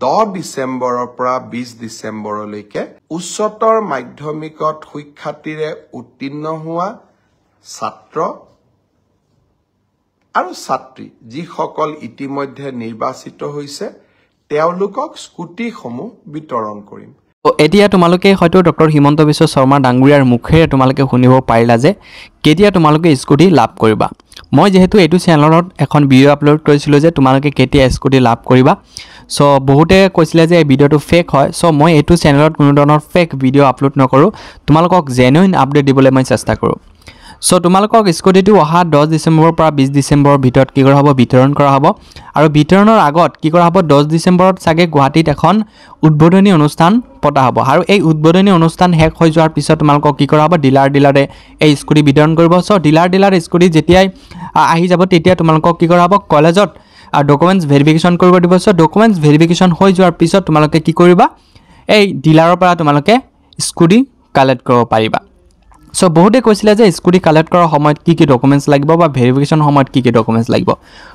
10 ডিসেম্বৰৰ পৰা 20 ডিসেম্বৰলৈকে উচ্চতৰ মাধ্যমিকত শিক্ষাৰ্থীৰে উত্তীৰ্ণ হোৱা ছাত্ৰ আৰু ছাত্ৰী যিসকল ইতিমধ্যে নিৰ্বাচিত হৈছে তেওঁলোকক স্কুটিসমূহ বিতৰণ কৰিম। এতিয়া তোমালোকে হয়তো ডক্টৰ হিমন্ত বিশ্ব শৰ্মা ডাঙৰীয়াৰ মুখেৰে তোমালোকে শুনিব পাৰিলা যে কেতিয়া তোমালোকে স্কুটি লাভ কৰিবা। মই যেহেতু এইটো চেনেলত এখন ভিডিঅ' আপলোড কৰিছিলোঁ যে তোমালোকে কেতিয়া স্কুটি লাভ কৰিবা। সো বহুতে কৈছিলে যে এই ভিডিঅ'টো ফেক হয়। সো মই এইটো চেনেলত কোনো ধৰণৰ ফেক ভিডিঅ' আপলোড নকৰোঁ, তোমালোকক জেনুইন আপডেট দিবলৈ মই চেষ্টা কৰোঁ। সো তোমালোকক স্কুটিটো অহা 10 ডিসেম্বৰৰ পৰা 20 ডিসেম্বৰৰ ভিতৰত কি কৰা হ'ব বিতৰণ কৰা হ'ব। আৰু বিতৰণৰ আগত কি কৰা হ'ব 10 ডিসেম্বৰত চাগে গুৱাহাটীত এখন উদ্বোধনী অনুষ্ঠান পতা হ'ব। আৰু এই উদ্বোধনী অনুষ্ঠান শেষ হৈ যোৱাৰ পিছত তোমালোকক কি কৰা হ'ব ডিলাৰে এই স্কুটি বিতৰণ কৰিব। সো ডিলাৰে স্কুটি যেতিয়াই আহি যাব তেতিয়া তোমালোকক কি কৰা হ'ব কলেজত ডকুমেণ্টছ ভেৰিফিকেশ্যন কৰিব দিব। সো ডকুমেণ্টছ ভেৰিফিকেশ্যন হৈ যোৱাৰ পিছত তোমালোকে কি কৰিবা এই ডিলাৰৰ পৰা তোমালোকে স্কুটি কালেক্ট কৰিব পাৰিবা। সো বহুতে কৈছিলে যে স্কুটি কালেক্ট কৰাৰ সময়ত কি ডকুমেণ্টছ লাগিব বা ভেৰিফিকেশ্যন সময়ত কি ডকুমেণ্টছ লাগিব।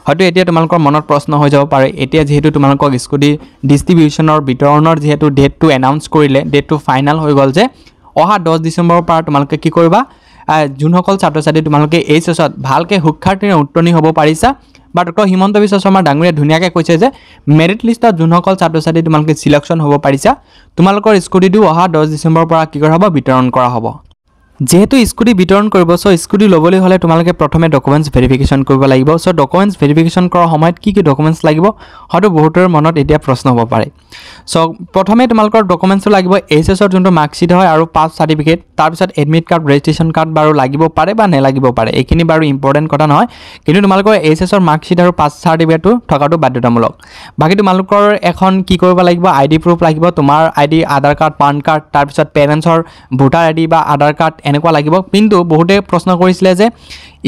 হয়তো এতিয়া তোমালোকৰ মনত প্ৰশ্ন হৈ যাব পাৰে, এতিয়া যিহেতু তোমালোকক স্কুটি ডিষ্ট্ৰিবিউশ্যনৰ বিতৰণৰ যিহেতু ডেটটো এনাউন্স কৰিলে, ডেটটো ফাইনেল হৈ গ'ল যে অহা 10 ডিসেম্বৰৰ পৰা তোমালোকে কি কৰিবা যোনসকল ছাত্ৰ ছাত্ৰী তোমালোকে এইচএছত ভালকৈ শিক্ষাৰ্থীৰে উত্তীৰ্ণ হ'ব পাৰিছা বা ডক্টৰ হিমন্ত বিশ্ব শৰ্মা ডাঙৰীয়াই ধুনীয়াকৈ কৈছে যে মেৰিট লিষ্টত যোনসকল ছাত্ৰ ছাত্ৰী তোমালোকে চিলেকশ্যন হ'ব পাৰিছা তোমালোকৰ স্কুটিটো অহা 10 ডিসেম্বৰৰ পৰা কি কৰা হ'ব বিতৰণ কৰা হ'ব। যেহেতু স্কুটি বিতৰণ কৰিব সো স্কুটি ল'বলৈ হ'লে তোমালোকে প্ৰথমে ডকুমেণ্টছ ভেৰিফিকেশ্যন কৰিব লাগিব। সো ডকুমেণ্টছ ভেৰিফিকেশ্যন কৰাৰ সময়ত কি ডকুমেণ্টছ লাগিব হয়তো বহুতৰ মনত এতিয়া প্ৰশ্ন হ'ব পাৰে। সো প্ৰথমে তোমালোকৰ ডকুমেণ্টছো লাগিব এইচএছৰ যোনটো মাৰ্কশ্বিট হয় আৰু পাছ চাৰ্টিফিকেট, তাৰপিছত এডমিট কাৰ্ড ৰেজিষ্ট্ৰেশ্যন কাৰ্ড বাৰু লাগিব পাৰে বা নেলাগিব পাৰে, এইখিনি বাৰু ইম্পৰ্টেণ্ট কথা নহয়। কিন্তু তোমালোকৰ এইচএছৰ মাৰ্কশ্বিট আৰু পাছ চাৰ্টিফিকেটটো থকাটো বাধ্যতামূলক। বাকী তোমালোকৰ এখন কি কৰিব লাগিব আইডি প্ৰুফ লাগিব, তোমাৰ আইডি আধাৰ কাৰ্ড পান কাৰ্ড, তাৰপিছত পেৰেণ্টছৰ ভোটাৰ আইডি বা আধাৰ কাৰ্ড এনেকুৱা লাগিব। কিন্তু বহুতে প্ৰশ্ন কৰিছিলে যে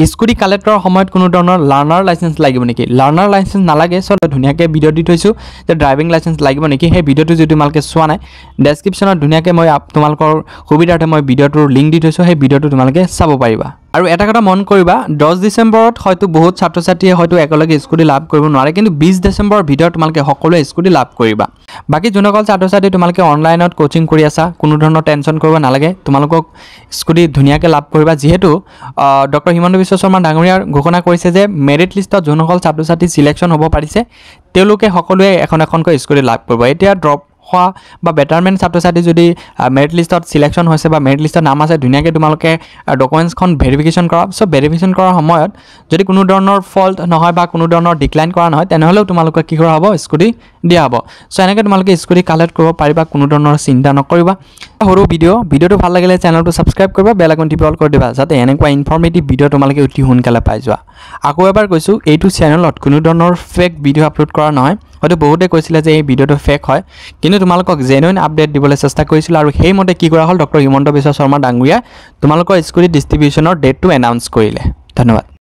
স্কুটি কালেক্ট কৰাৰ সময়ত কোনো ধৰণৰ লাৰ্ণাৰ লাইচেন্স লাগিব নেকি। লাৰ্ণাৰ লাইচেন্স নালাগে। সো ধুনীয়াকৈ ভিডিঅ' দি থৈছোঁ যে ড্ৰাইভিং লাইচেন্স লাগিব নেকি। সেই ভিডিঅ'টো যদি তোমালোকে চোৱা নাই ডেছক্ৰিপশ্যনত ধুনীয়াকৈ মই তোমালোকৰ সুবিধাৰ্থে মই ভিডিঅ'টোৰ লিংক দি থৈছোঁ, সেই ভিডিঅ'টো তোমালোকে চাব পাৰিবা। আৰু এটা কথা মন কৰিবা 10 ডিসেম্বৰত হয়তো বহুত ছাত্ৰ ছাত্ৰীয়ে হয়তো একেলগে স্কুটি লাভ কৰিব নোৱাৰে, কিন্তু 20 ডিসেম্বৰৰ ভিতৰত তোমালোকে সকলোৱে স্কুটি লাভ কৰিবা। বাকী যোনসকল ছাত্ৰ ছাত্ৰী তোমালোকে অনলাইনত কোচিং কৰি আছা কোনো ধৰণৰ টেনশ্যন কৰিব নালাগে, তোমালোকক স্কুটি ধুনীয়াকৈ লাভ কৰিবা। যিহেতু ডক্টৰ হিমন্ত বিশ্ব শৰ্মা ডাঙৰীয়াৰ ঘোষণা কৰিছে যে মেৰিট লিষ্টত যোনসকল ছাত্ৰ ছাত্ৰী চিলেকশ্যন হ'ব পাৰিছে তেওঁলোকে সকলোৱে এখনকৈ স্কুটি লাভ কৰিব। এতিয়া ড্ৰপ হোৱা বা বেটাৰমেণ্ট ছাত্ৰ ছাত্ৰী যদি মেৰিট লিষ্টত চিলেকশ্যন হৈছে বা মেৰিট লিষ্টত নাম আছে ধুনীয়াকৈ তোমালোকে ডকুমেণ্টছখন ভেৰিফিকেশ্যন কৰা। সো ভেৰিফিকেশ্যন কৰাৰ সময়ত যদি কোনো ধৰণৰ ফল্ট নহয় বা কোনো ধৰণৰ ডিক্লাইন কৰা নহয় তেনেহ'লেও তোমালোকে কি কৰা হ'ব স্কুটি দিয়া হ'ব। সো এনেকৈ তোমালোকে স্কুটি কালেক্ট কৰিব পাৰিবা, কোনো ধৰণৰ চিন্তা নকৰিবা। সৰু ভিডিঅ'টো ভাল লাগিলে চেনেলটো ছাবস্ক্ৰাইব কৰিবা, বেল আইকন টিপি অল কৰি দিবা যাতে এনেকুৱা ইনফৰ্মেটিভ ভিডিঅ' তোমালোকে অতি সোনকালে পাই যোৱা। আকৌ এবাৰ কৈছোঁ এইটো চেনেলত কোনো ধৰণৰ ফেক ভিডিঅ' আপলোড কৰা নহয়। হয়তো বহুতে কৈছিলে যে এই ভিডিঅ'টো ফেক হয়, কিন্তু তোমালোকক জেনুইন আপডেট দিবলৈ চেষ্টা কৰিছিলোঁ আৰু সেইমতে কি কৰা হ'ল ডক্টৰ হিমন্ত বিশ্ব শৰ্মা ডাঙৰীয়াই তোমালোকৰ স্কুটি ডিষ্ট্ৰিবিউশ্যনৰ ডেটটো এনাউন্স কৰিলে। ধন্যবাদ।